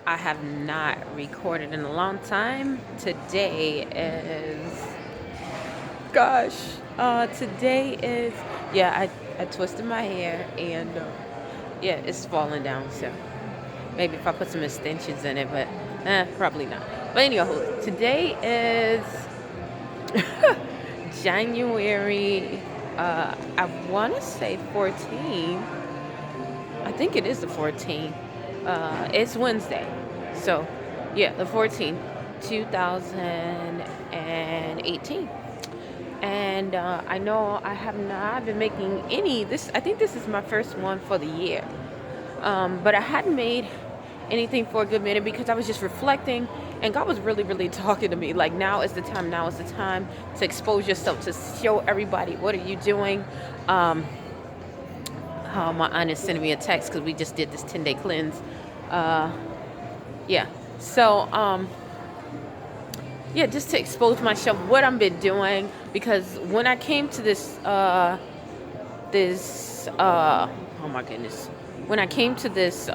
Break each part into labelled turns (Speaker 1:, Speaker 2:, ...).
Speaker 1: I have not recorded in a long time. Today is, gosh, today is, yeah, I twisted my hair and yeah, it's falling down. So maybe if I put some extensions in it, but probably not. But anyhow, today is January, I want to say 14. I think it is the 14th. It's Wednesday. So, yeah, the 14th, 2018. And I know I have not been making any. I think this is my first one for the year. But I hadn't made anything for a good minute because I was just reflecting, and God was really, really talking to me. Like, now is the time. Now is the time to expose yourself, to show everybody what are you doing. Um, my aunt is sending me a text because we just did this 10-day cleanse. Uh, yeah. So, yeah, just to expose myself, what I've been doing, because when I came to oh my goodness, when I came to this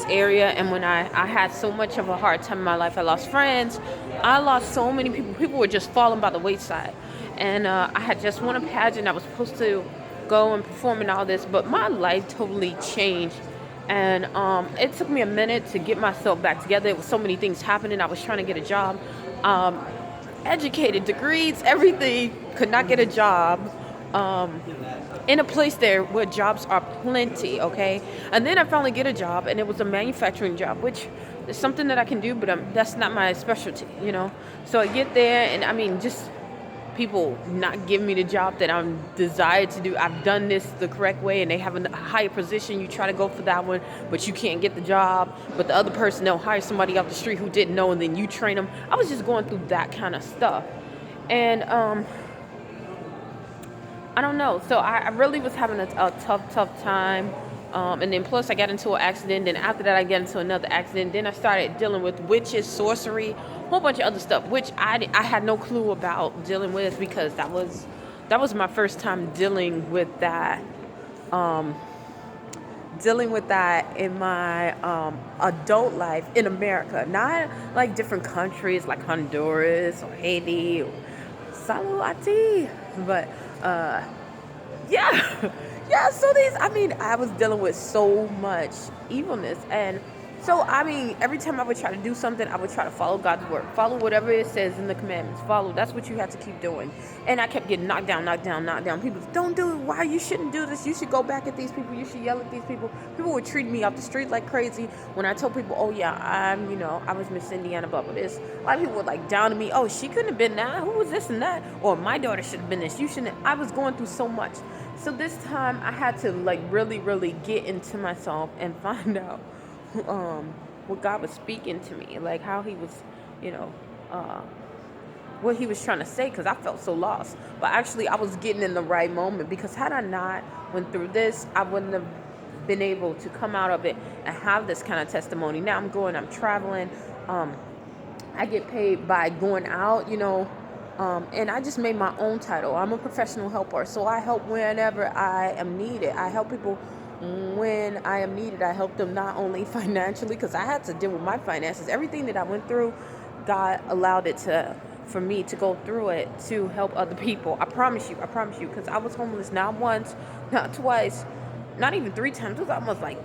Speaker 1: area, and when I had so much of a hard time in my life, I lost friends, I lost so many people were just falling by the wayside, and I had just won a pageant. I was supposed to go and perform and all this, but my life totally changed. And it took me a minute to get myself back together. There was so many things happening. I was trying to get a job, um, educated, degrees, everything, could not get a job. Um, in a place there where jobs are plenty, okay? And then I finally get a job, and it was a manufacturing job, which is something that I can do, but that's not my specialty, you know? So I get there, and I mean, just people not giving me the job that I'm desired to do. I've done this the correct way, and they have a higher position. You try to go for that one, but you can't get the job. But the other person, they'll hire somebody off the street who didn't know, and then you train them. I was just going through that kind of stuff. And I don't know. So I really was having a tough time. And then plus I got into an accident. Then after that I got into another accident. Then I started dealing with witches, sorcery, a whole bunch of other stuff, which I had no clue about dealing with, because that was my first time um, dealing with that in my adult life in America. Not like different countries like Honduras or Haiti or Saluati, but uh, yeah, yeah. So I mean, I was dealing with so much evilness, and so I mean, every time I would try to do something, I would try to follow God's word, follow whatever it says in the commandments, follow. That's what you have to keep doing. And I kept getting knocked down, knocked down, knocked down. People, don't do it. Why? You shouldn't do this. You should go back at these people. You should yell at these people. People were treating me off the street like crazy. When I told people, oh yeah, I was Miss Indiana, blah blah this. A lot of people were like down to me. Oh, she couldn't have been that. Who was this and that? Or my daughter should have been this. You shouldn't. I was going through so much. So this time I had to like really, really get into myself and find out um, what God was speaking to me, like how He was, you know, uh, what He was trying to say, because I felt so lost. But actually, I was getting in the right moment, because had I not went through this, I wouldn't have been able to come out of it and have this kind of testimony. Now I'm traveling. Um, I get paid by going out, and I just made my own title. I'm a professional helper, so I help whenever I am needed. I help people when I am needed. I help them not only financially, because I had to deal with my finances. Everything that I went through, God allowed it for me to go through it to help other people. I promise you, because I was homeless not once, not twice, not even three times. It was almost like,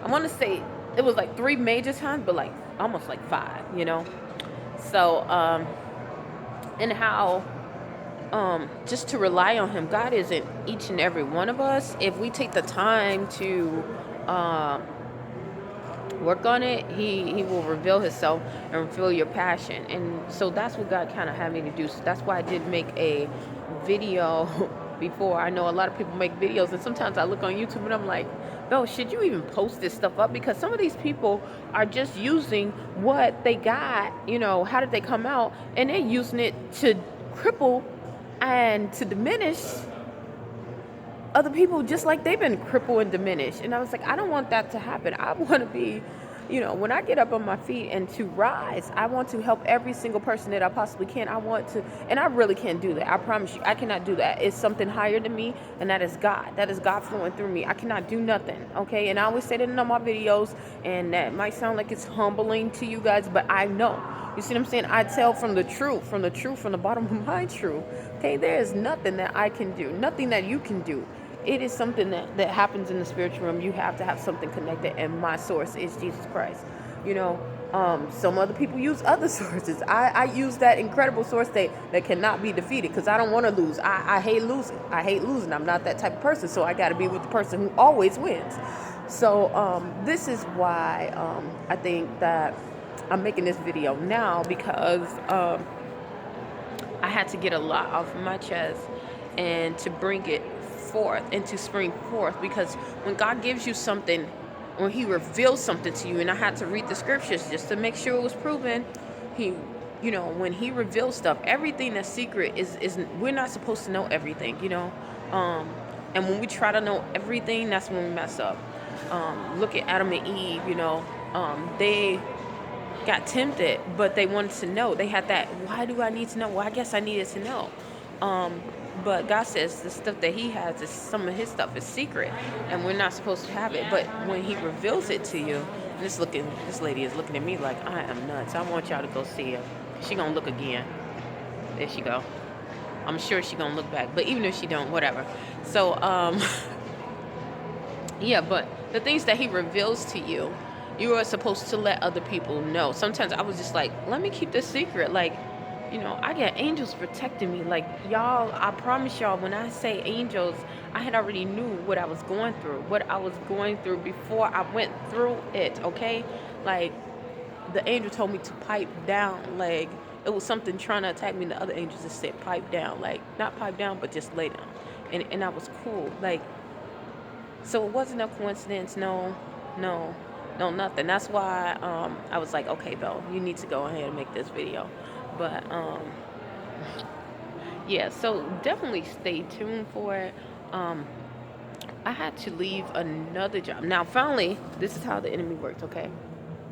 Speaker 1: I want to say it was like three major times, but like almost like five, So, and how just to rely on Him. God is in each and every one of us. If we take the time to work on it, He will reveal Himself and reveal your passion. And so that's what God kind of had me to do. So that's why I did make a video before. I know a lot of people make videos, and sometimes I look on YouTube and I'm like, no, should you even post this stuff up? Because some of these people are just using what they got, how did they come out, and they're using it to cripple and to diminish other people, just like they've been crippled and diminished. And I was like, I don't want that to happen. I want to be when I get up on my feet and to rise, I want to help every single person that I possibly can. I want to, and I really can't do that. I promise you, I cannot do that. It's something higher than me, and that is God. That is God flowing through me. I cannot do nothing, okay? And I always say that in all my videos, and that might sound like it's humbling to you guys, but I know. You see what I'm saying? I tell from the truth, from the bottom of my truth. Okay, there is nothing that I can do, nothing that you can do. It is something that happens in the spiritual realm. You have to have something connected, and my source is Jesus Christ. Some other people use other sources. I use that incredible source that cannot be defeated, because I don't want to lose. I hate losing. I'm not that type of person, so I got to be with the person who always wins. So this is why I think that I'm making this video now, because I had to get a lot off my chest and to bring it forth and to spring forth, because when God gives you something, when he reveals something to you, and I had to read the scriptures just to make sure it was proven, when he reveals stuff, everything that's secret is we're not supposed to know everything, and when we try to know everything, that's when we mess up. Look at Adam and Eve, they got tempted, but they wanted to know. They had that, why do I need to know? Well, I guess I needed to know. But God says the stuff that he has, is some of his stuff is secret, and we're not supposed to have it. But when he reveals it to you, this lady is looking at me like I am nuts. I want y'all to go see her. She gonna look again. There she go. I'm sure she gonna look back, but even if she don't, whatever. So yeah, but the things that he reveals to you, you are supposed to let other people know. Sometimes I was just like, let me keep this secret. Like, I got angels protecting me. Like, y'all, I promise y'all, when I say angels, I had already knew what I was going through before I went through it, okay? Like, the angel told me to pipe down. Like, it was something trying to attack me, and the other angels just said pipe down. Like, not pipe down, but just lay down. And I was cool. Like, so it wasn't a coincidence. No, nothing. That's why I was like, okay, though, you need to go ahead and make this video. But yeah, so definitely stay tuned for it. I had to leave another job. Now, finally, this is how the enemy works, okay?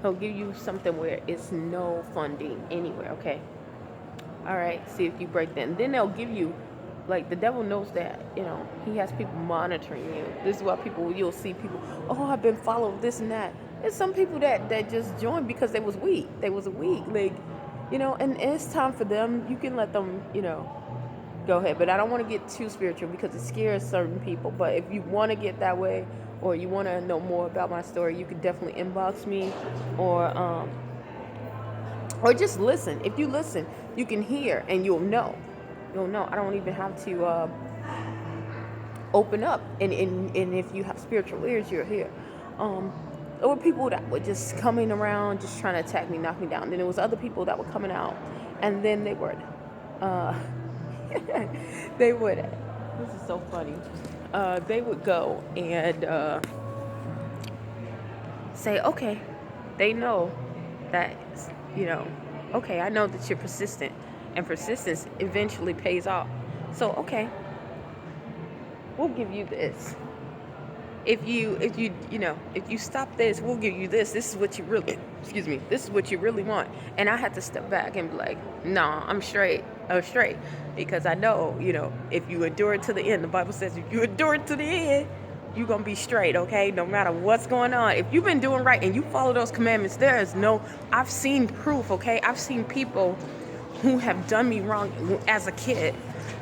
Speaker 1: He'll give you something where it's no funding anywhere, okay? All right, see if you break that. And then they'll give you, like, the devil knows that, he has people monitoring you. This is why you'll see people, oh, I've been followed, this and that. There's some people that just joined because they was weak. Like, and it's time for them. You can let them, go ahead. But I don't want to get too spiritual because it scares certain people. But if you want to get that way, or you want to know more about my story, you can definitely inbox me, or just listen. If you listen, you can hear and you'll know. I don't even have to open up. And if you have spiritual ears, you'll hear. There were people that were just coming around, just trying to attack me, knock me down. Then there was other people that were coming out, and then they would, this is so funny. They would go and say, okay, they know that, okay, I know that you're persistent, and persistence eventually pays off. So, okay, we'll give you this. If you stop this, we'll give you this. This is what you really, this is what you really want. And I had to step back and be like, no, I'm straight, because I know, if you endure it to the end, the Bible says if you endure it to the end, you're going to be straight, okay? No matter what's going on. If you've been doing right and you follow those commandments, I've seen proof, okay? I've seen people who have done me wrong as a kid,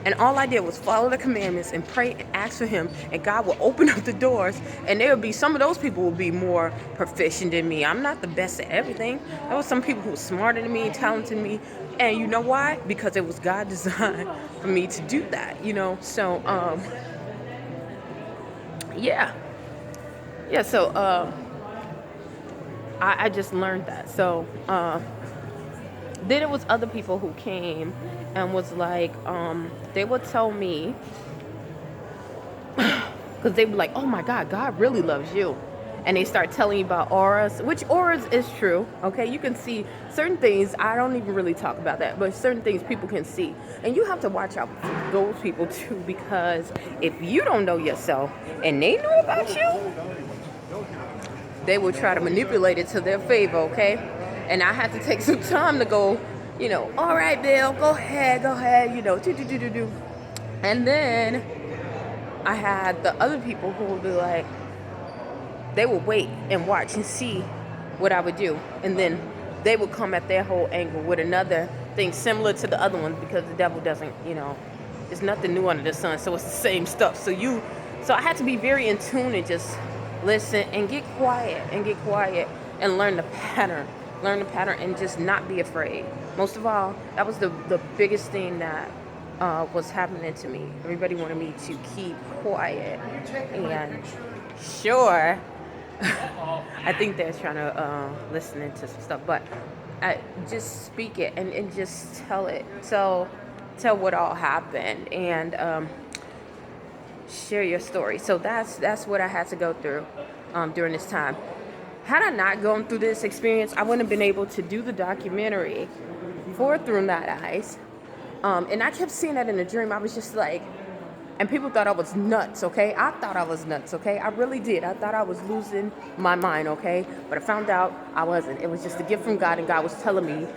Speaker 1: and all I did was follow the commandments and pray and ask for him, and God will open up the doors, and some of those people will be more proficient than me. I'm not the best at everything. There was some people who were smarter than me, talented than me, and you know why? Because it was God's design for me to do that, so so I just learned that. So then it was other people who came and was like, they would tell me, because they were like, oh my God, God really loves you. And they start telling you about auras, which auras is true, okay? You can see certain things. I don't even really talk about that, but certain things people can see. And you have to watch out for those people too, because if you don't know yourself and they know about you, they will try to manipulate it to their favor, okay? And I had to take some time to go, all right, Bill, go ahead, do. And then I had the other people who would be like, they would wait and watch and see what I would do. And then they would come at their whole angle with another thing similar to the other ones, because the devil doesn't, there's nothing new under the sun. So it's the same stuff. So I had to be very in tune and just listen and get quiet and learn the pattern and just not be afraid. Most of all, that was the biggest thing that was happening to me. Everybody wanted me to keep quiet, and sure, I think they're trying to listen into some stuff, but just speak it and just tell it. Tell what all happened, and share your story. So that's what I had to go through during this time. Had I not gone through this experience, I wouldn't have been able to do the documentary for Through Night Eyes. And I kept seeing that in a dream. I was just like, and people thought I was nuts, okay? I thought I was nuts, okay? I really did. I thought I was losing my mind, okay? But I found out I wasn't. It was just a gift from God, and God was telling me,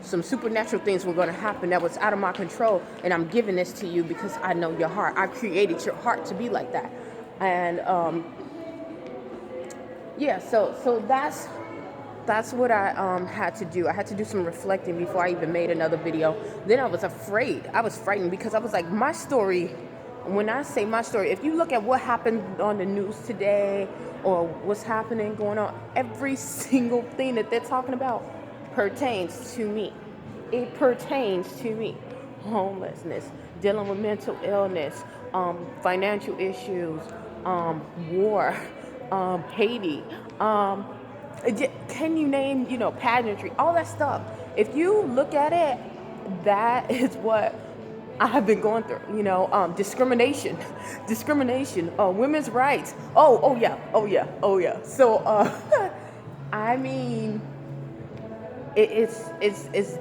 Speaker 1: some supernatural things were going to happen that was out of my control, and I'm giving this to you because I know your heart. I created your heart to be like that. And so that's what I had to do. I had to do some reflecting before I even made another video. Then I was afraid. I was frightened because I was like, my story, when I say my story, if you look at what happened on the news today or what's happening going on, every single thing that they're talking about pertains to me. It pertains to me. Homelessness, dealing with mental illness, financial issues, war, Haiti, can you name, pageantry, all that stuff. If you look at it, that is what I have been going through, discrimination, women's rights. Oh yeah. So, I mean, it's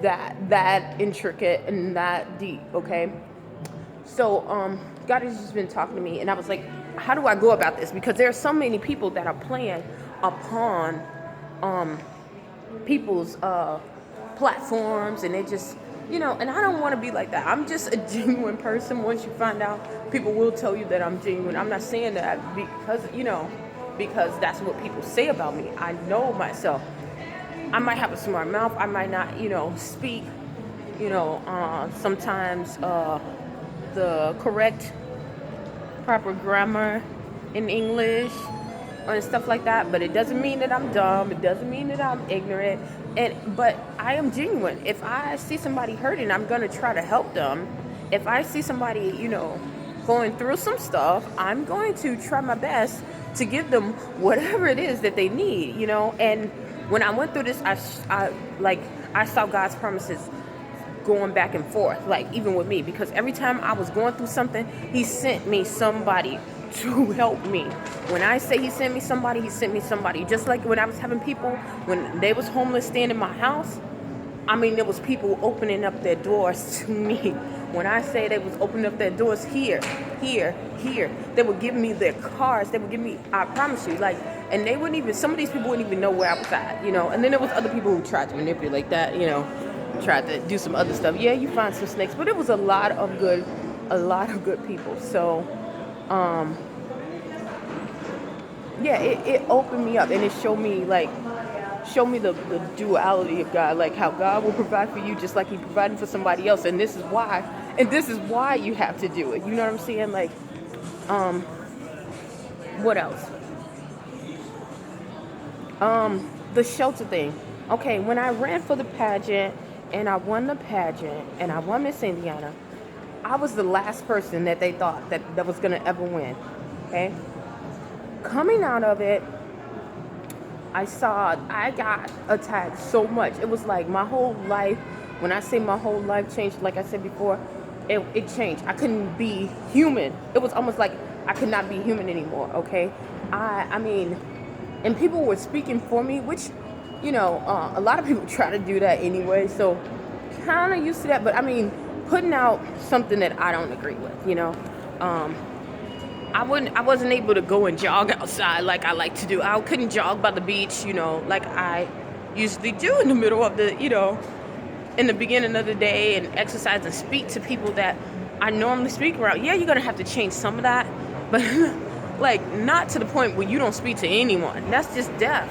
Speaker 1: that intricate and that deep, okay? So, God has just been talking to me, and I was like, how do I go about this? Because there are so many people that are playing upon people's platforms, and it just, and I don't want to be like that. I'm just a genuine person. Once you find out, people will tell you that I'm genuine. I'm not saying that because that's what people say about me. I know myself. I might have a smart mouth. I might not, speak, sometimes the correct, proper grammar in English and stuff like that, but it doesn't mean that I'm dumb. It doesn't mean that I'm ignorant. But I am genuine. If I see somebody hurting, I'm gonna try to help them. If I see somebody, going through some stuff, I'm going to try my best to give them whatever it is that they need, And when I went through this, I saw God's promises going back and forth, like even with me, because every time I was going through something, He sent me somebody to help me. When I say He sent me somebody, He sent me somebody. Just like when I was having people, when they was homeless staying in my house, there was people opening up their doors to me. When I say they was opening up their doors here, they would give me their cars. They would give me, I promise you, and they wouldn't even, some of these people wouldn't even know where I was at, And then there was other people who tried to manipulate that, tried to do some other stuff. Yeah, you find some snakes, but it was a lot of good people. So, it opened me up, and it showed me the duality of God, like how God will provide for you just like He provided for somebody else, and this is why you have to do it. You know what I'm saying? What else? The shelter thing. Okay, when I ran for the pageant and I won the pageant and I won Miss Indiana, I was the last person that they thought that was gonna ever win. Okay? Coming out of it, I got attacked so much. It was like my whole life, when I say my whole life changed, like I said before, it changed. I couldn't be human. It was almost like I could not be human anymore, okay? And people were speaking for me, which, a lot of people try to do that anyway, so kind of used to that, but putting out something that I don't agree with, I wasn't able to go and jog outside like I like to do. I couldn't jog by the beach, like I usually do in the middle of the, in the beginning of the day, and exercise and speak to people that I normally speak around. Yeah, you're gonna have to change some of that, but like not to the point where you don't speak to anyone. That's just death.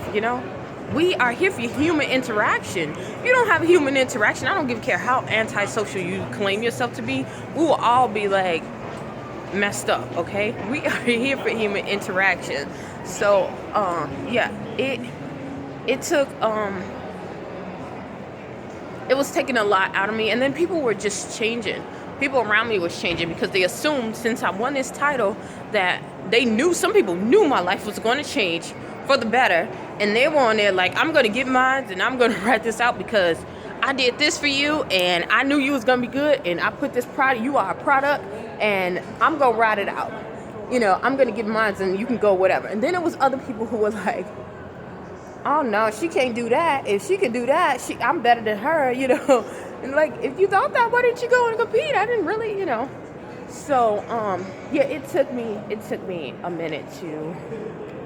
Speaker 1: We are here for human interaction. If you don't have human interaction, I don't give a care how antisocial you claim yourself to be. We will all be like messed up, okay? We are here for human interaction. So, yeah, it took, it was taking a lot out of me, and then people were just changing. People around me was changing because they assumed since I won this title that some people knew my life was going to change for the better, and they were on there like, I'm going to get mine, and I'm going to write this out because I did this for you, and I knew you was going to be good, and I put this product, you are a product, and I'm going to ride it out. I'm going to get mine, and you can go whatever. And then there was other people who were like, oh no, she can't do that. If she can do that, I'm better than her, And like, if you thought that, why didn't you go and compete? I didn't really, So, yeah, it took me a minute to,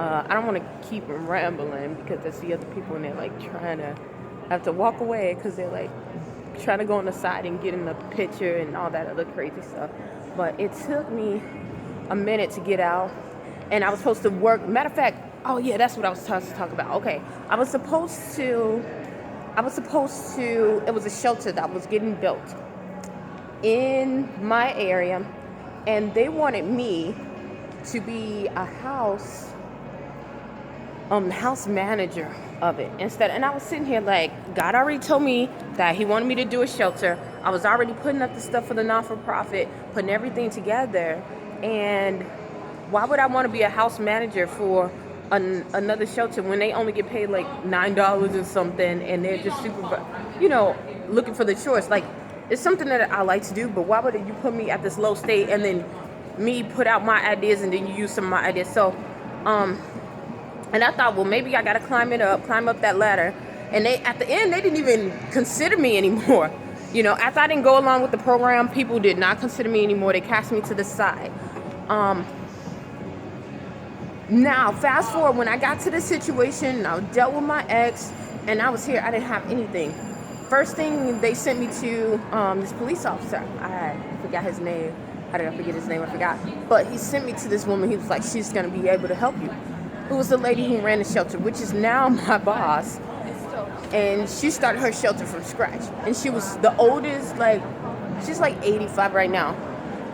Speaker 1: I don't want to keep rambling because I see other people and they're like trying to have to walk away because they're like trying to go on the side and get in the picture and all that other crazy stuff. But it took me a minute to get out, and I was supposed to work. Matter of fact, oh yeah, that's what I was supposed to talk about. Okay, it was a shelter that was getting built in my area, and they wanted me to be a house manager of it instead. And I was sitting here like, God already told me that he wanted me to do a shelter. I was already putting up the stuff for the non-for-profit, putting everything together, and why would I want to be a house manager for another shelter when they only get paid like $9 or something, and they're just super, looking for the chores? Like, it's something that I like to do, but why would you put me at this low state and then me put out my ideas and then you use some of my ideas? So, and I thought, well, maybe I got to climb up that ladder. And at the end, they didn't even consider me anymore. After I didn't go along with the program, people did not consider me anymore. They cast me to the side. Now, fast forward, when I got to this situation, I dealt with my ex, and I was here. I didn't have anything. First thing, they sent me to this police officer. I forgot his name. How did I forget his name? I forgot. But he sent me to this woman. He was like, she's going to be able to help you. It was the lady who ran the shelter, which is now my boss. And she started her shelter from scratch. And she was the oldest, she's like 85 right now.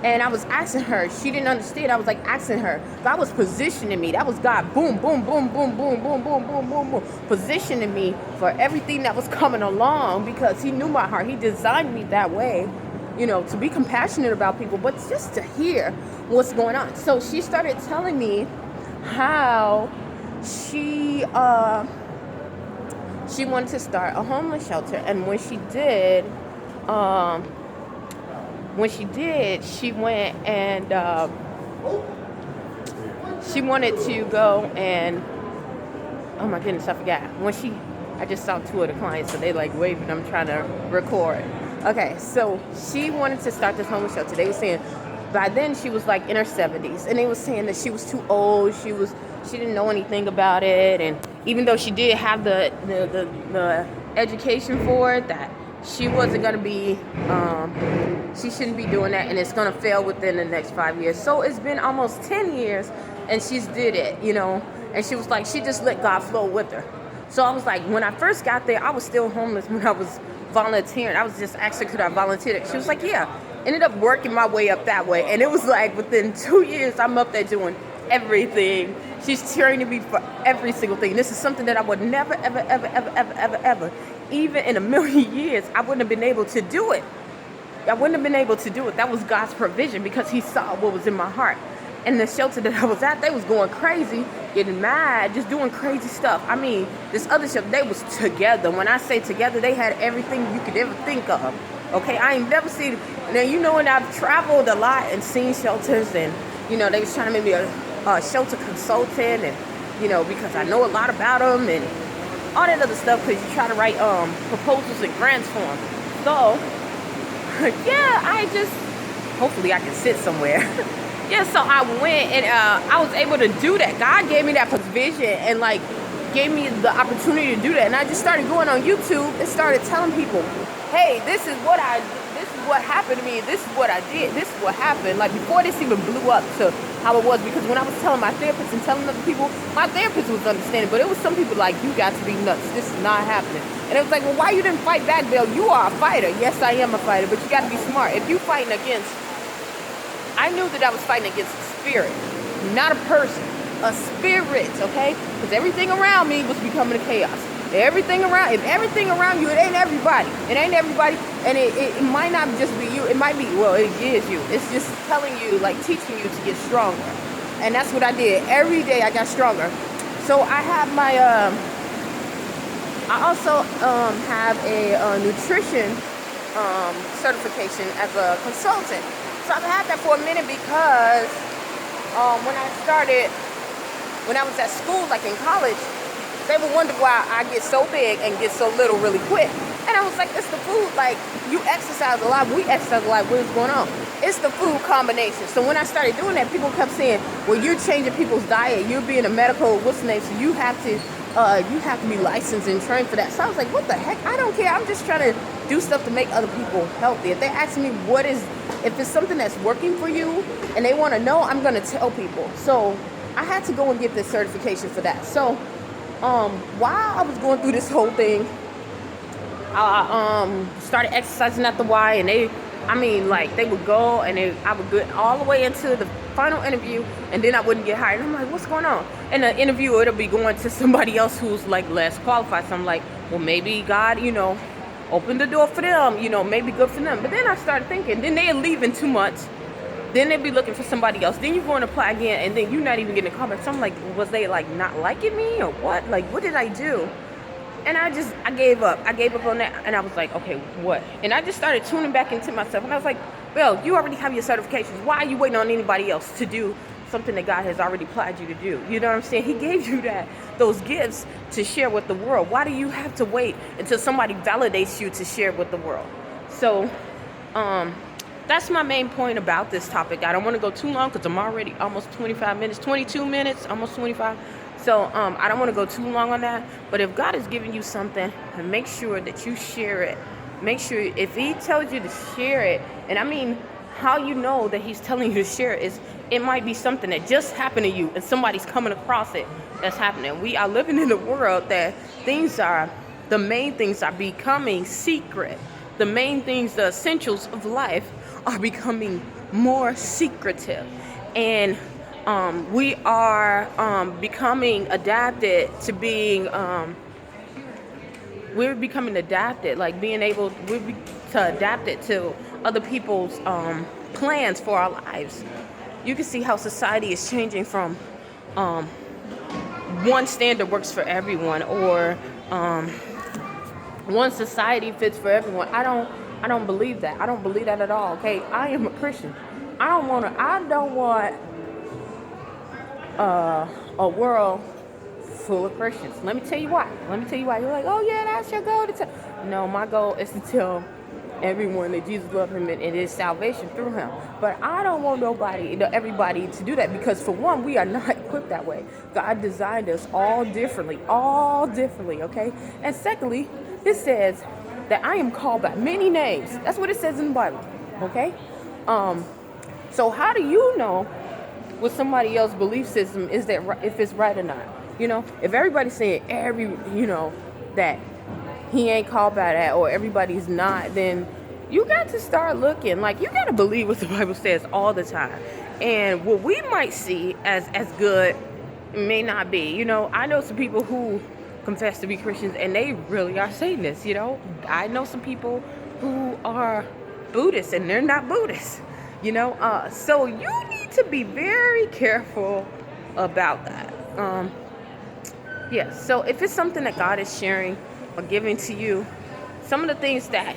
Speaker 1: And I was asking her, she didn't understand. I was like asking her, God was positioning me. That was God, boom, boom, boom, boom, boom, boom, boom, boom, boom, boom, positioning me for everything that was coming along because he knew my heart. He designed me that way, to be compassionate about people, but just to hear what's going on. So she started telling me how she wanted to start a homeless shelter, and when she did, she went and she wanted to go and, oh my goodness, I forgot. I just saw two of the clients, so they like waving. I'm trying to record. Okay, so she wanted to start this homeless shelter. They were saying by then she was like in her 70s, and they were saying that she was too old. She didn't know anything about it, and even though she did have the education for it, that she wasn't going to be, she shouldn't be doing that, and it's going to fail within the next 5 years. So it's been almost 10 years, and she's did it, and she was like, she just let God flow with her. So I was like, when I first got there, I was still homeless when I was volunteering. I was just asking, could I volunteer? She was like, yeah. Ended up working my way up that way, and it was like within 2 years, I'm up there doing everything. She's training me for every single thing. This is something that I would never, ever, ever, ever, ever, ever, ever, even in a million years, I wouldn't have been able to do it. I wouldn't have been able to do it. That was God's provision because he saw what was in my heart. And the shelter that I was at, they was going crazy, getting mad, just doing crazy stuff. I mean, this other shelter, they was together. When I say together, they had everything you could ever think of. Okay, I ain't never seen, now and I've traveled a lot and seen shelters, and they was trying to make me a shelter consultant, and because I know a lot about them and all that other stuff, because you try to write proposals and grants for them. So yeah, hopefully I can sit somewhere. Yeah, so I went and I was able to do that. God gave me that provision and like gave me the opportunity to do that. And I just started going on YouTube and started telling people, hey, this is what happened to me. This is what I did. This is what happened. Like before this even blew up to how it was, because when I was telling my therapist and telling other people, my therapist was understanding, but it was some people like, you got to be nuts. This is not happening. And it was like, well, why you didn't fight back, Bill? You are a fighter. Yes, I am a fighter, but you got to be smart. If you fighting against, I knew that I was fighting against a spirit, not a person, a spirit, okay? Because everything around me was becoming a chaos. If everything around you, it ain't everybody. It ain't everybody, and it might not just be you. It might be, well, it is you. It's just telling you, like teaching you to get stronger. And that's what I did. Every day I got stronger. So I have my, I also have a nutrition certification as a consultant. So I've had that for a minute because when I was at school, like in college, they would wonder why I get so big and get so little really quick. And I was like, it's the food. Like, you exercise a lot. We exercise a lot. What is going on? It's the food combination. So when I started doing that, people kept saying, well, you're changing people's diet. You're being a medical, what's the name? So you have to be licensed and trained for that. So I was like, what the heck? I don't care. I'm just trying to do stuff to make other people healthy. If they ask me if it's something that's working for you and they want to know, I'm going to tell people. So I had to go and get this certification for that. So while I was going through this whole thing, I started exercising at the Y, and they would go and I would get all the way into the final interview, and then I wouldn't get hired. And I'm like, what's going on? And the interview, it'll be going to somebody else who's like less qualified. So I'm like, well, maybe God, opened the door for them, maybe good for them. But then I started thinking, then they're leaving 2 months. Then they'd be looking for somebody else. Then you're going to apply again, and then you're not even getting a call back. So I'm like, was they like not liking me or what? Like, what did I do? And I gave up. I gave up on that, and I was like, okay, what? And I just started tuning back into myself, and I was like, well, you already have your certifications. Why are you waiting on anybody else to do something that God has already applied you to do? You know what I'm saying? He gave you those gifts to share with the world. Why do you have to wait until somebody validates you to share with the world? So, that's my main point about this topic. I don't want to go too long because I'm already almost 25 minutes, 22 minutes, almost 25. So I don't want to go too long on that. But if God is giving you something, make sure that you share it. Make sure if he tells you to share it, and I mean, how you know that he's telling you to share it is it might be something that just happened to you and somebody's coming across it that's happening. We are living in a world that the main things are becoming secret. The main things, the essentials of life are becoming more secretive, and we are becoming adapted to being we're becoming adapted, like being able to adapt it to other people's plans for our lives. You can see how society is changing from one standard works for everyone, or one society fits for everyone. I don't believe that. I don't believe that at all. Okay, I am a Christian. I don't want a world full of Christians. Let me tell you why. You're like, oh yeah, that's your goal. No, my goal is to tell everyone that Jesus loved him and it is salvation through him. But I don't want everybody to do that, because for one, we are not equipped that way. God designed us all differently, okay? And secondly, it says that I am called by many names. That's what it says in the Bible, okay? So how do you know what somebody else's belief system is, that if it's right or not? If everybody's saying that he ain't called by that, or everybody's not, then you got to start looking. Like, you got to believe what the Bible says all the time. And what we might see as good may not be. I know some people who confess to be Christians and they really are Satanists. I know some people who are Buddhists and they're not Buddhists. So you need to be very careful about that. So if it's something that God is sharing or giving to you, some of the things that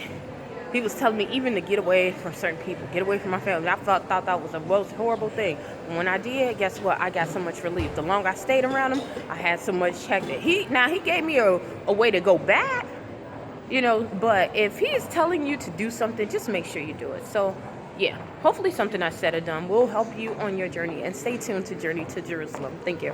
Speaker 1: he was telling me, even to get away from certain people, get away from my family, I thought that was the most horrible thing. And when I did, guess what? I got so much relief. The longer I stayed around him, I had so much check that he gave me a way to go back, but if he is telling you to do something, just make sure you do it. So yeah, hopefully something I said or done will help you on your journey. And stay tuned to Journey to Jerusalem. Thank you.